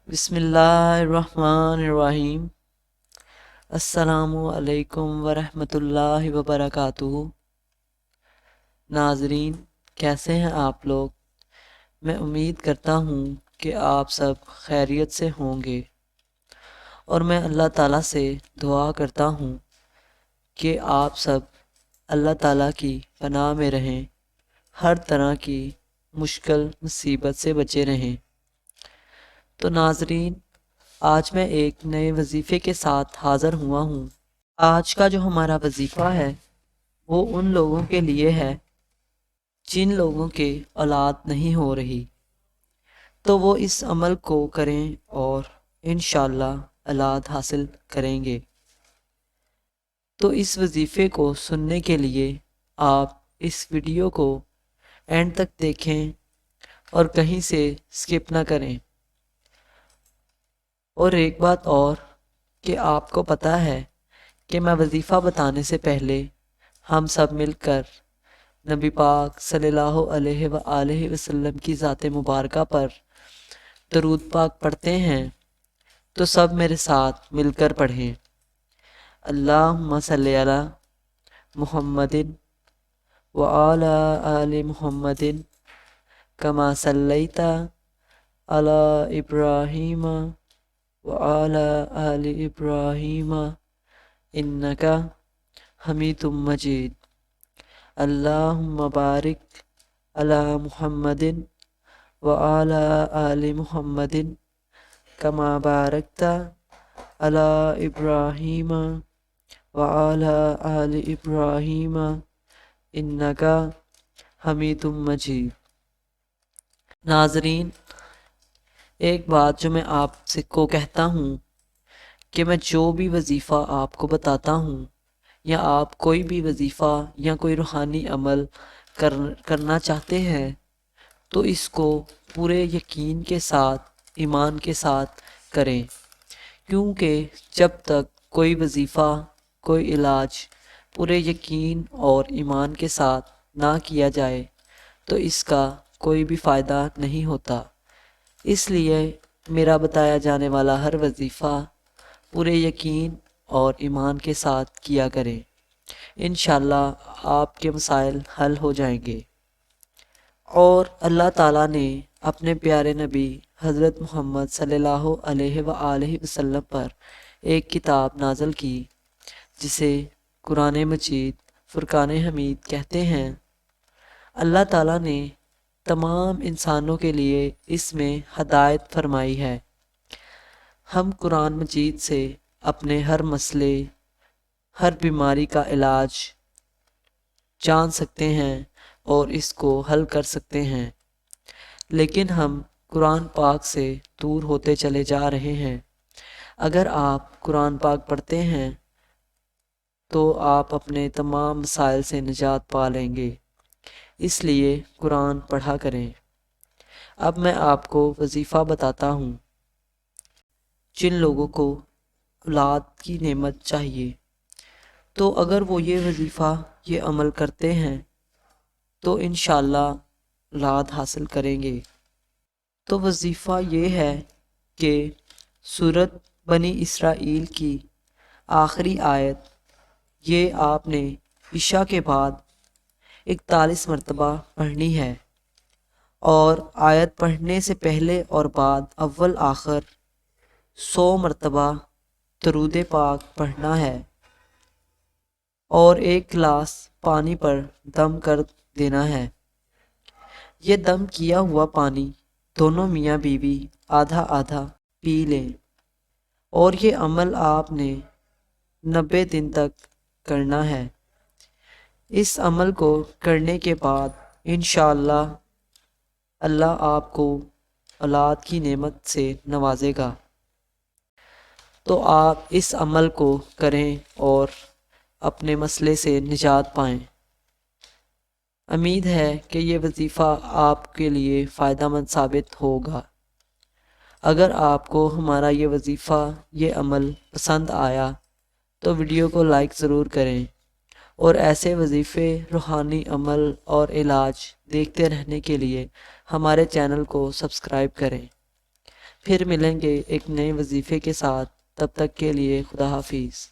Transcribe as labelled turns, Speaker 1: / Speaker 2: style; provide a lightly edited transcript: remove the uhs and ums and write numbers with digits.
Speaker 1: بسم اللہ الرحمن الرحیم۔ السلام علیکم ورحمۃ اللہ وبرکاتہ۔ ناظرین، کیسے ہیں آپ لوگ؟ میں امید کرتا ہوں کہ آپ سب خیریت سے ہوں گے، اور میں اللہ تعالیٰ سے دعا کرتا ہوں کہ آپ سب اللہ تعالیٰ کی پناہ میں رہیں، ہر طرح کی مشکل مصیبت سے بچے رہیں۔ تو ناظرین، آج میں ایک نئے وظیفے کے ساتھ حاضر ہوا ہوں۔ آج کا جو ہمارا وظیفہ ہے وہ ان لوگوں کے لیے ہے جن لوگوں کے اولاد نہیں ہو رہی، تو وہ اس عمل کو کریں اور انشاءاللہ اولاد حاصل کریں گے۔ تو اس وظیفے کو سننے کے لیے آپ اس ویڈیو کو اینڈ تک دیکھیں اور کہیں سے سکپ نہ کریں۔ اور ایک بات اور کہ آپ کو پتہ ہے کہ میں وظیفہ بتانے سے پہلے ہم سب مل کر نبی پاک صلی اللہ علیہ وآلہ وسلم کی ذات مبارکہ پر درود پاک پڑھتے ہیں، تو سب میرے ساتھ مل کر پڑھیں۔ اللہم صلی علی محمد وعلی آل محمد کما صلیت علی ابراہیم وعلی آل ابراہیم انکا حمید مجید۔ اللہم بارک علی محمد وعلی آل محمد کما بارکت علی ابراہیم وعلی آل ابراہیم انکا حمید مجید۔ ناظرین، ایک بات جو میں آپ سے کو کہتا ہوں کہ میں جو بھی وظیفہ آپ کو بتاتا ہوں، یا آپ کوئی بھی وظیفہ یا کوئی روحانی عمل کرنا چاہتے ہیں، تو اس کو پورے یقین کے ساتھ، ایمان کے ساتھ کریں، کیونکہ جب تک کوئی وظیفہ، کوئی علاج پورے یقین اور ایمان کے ساتھ نہ کیا جائے تو اس کا کوئی بھی فائدہ نہیں ہوتا۔ اس لیے میرا بتایا جانے والا ہر وظیفہ پورے یقین اور ایمان کے ساتھ کیا کریں، انشاءاللہ آپ کے مسائل حل ہو جائیں گے۔ اور اللہ تعالیٰ نے اپنے پیارے نبی حضرت محمد صلی اللہ علیہ وآلہ وسلم پر ایک کتاب نازل کی جسے قرآن مجید فرقان حمید کہتے ہیں۔ اللہ تعالیٰ نے تمام انسانوں کے لیے اس میں ہدایت فرمائی ہے۔ ہم قرآن مجید سے اپنے ہر مسئلے، ہر بیماری کا علاج جان سکتے ہیں اور اس کو حل کر سکتے ہیں، لیکن ہم قرآن پاک سے دور ہوتے چلے جا رہے ہیں۔ اگر آپ قرآن پاک پڑھتے ہیں تو آپ اپنے تمام مسائل سے نجات پا لیں گے، اس لیے قرآن پڑھا کریں۔ اب میں آپ کو وظیفہ بتاتا ہوں۔ جن لوگوں کو اولاد کی نعمت چاہیے، تو اگر وہ یہ وظیفہ، یہ عمل کرتے ہیں تو انشاءاللہ اولاد حاصل کریں گے۔ تو وظیفہ یہ ہے کہ سورۃ بنی اسرائیل کی آخری آیت یہ آپ نے عشاء کے بعد 41 مرتبہ پڑھنی ہے، اور آیت پڑھنے سے پہلے اور بعد اول آخر 100 مرتبہ درود پاک پڑھنا ہے، اور 1 گلاس پانی پر دم کر دینا ہے۔ یہ دم کیا ہوا پانی دونوں میاں بیوی آدھا آدھا پی لیں، اور یہ عمل آپ نے 90 دن تک کرنا ہے۔ اس عمل کو کرنے کے بعد انشاءاللہ اللہ آپ کو اولاد کی نعمت سے نوازے گا۔ تو آپ اس عمل کو کریں اور اپنے مسئلے سے نجات پائیں۔ امید ہے کہ یہ وظیفہ آپ کے لیے فائدہ مند ثابت ہوگا۔ اگر آپ کو ہمارا یہ وظیفہ، یہ عمل پسند آیا تو ویڈیو کو لائک ضرور کریں، اور ایسے وظیفے، روحانی عمل اور علاج دیکھتے رہنے کے لیے ہمارے چینل کو سبسکرائب کریں۔ پھر ملیں گے ایک نئے وظیفے کے ساتھ، تب تک کے لیے خدا حافظ۔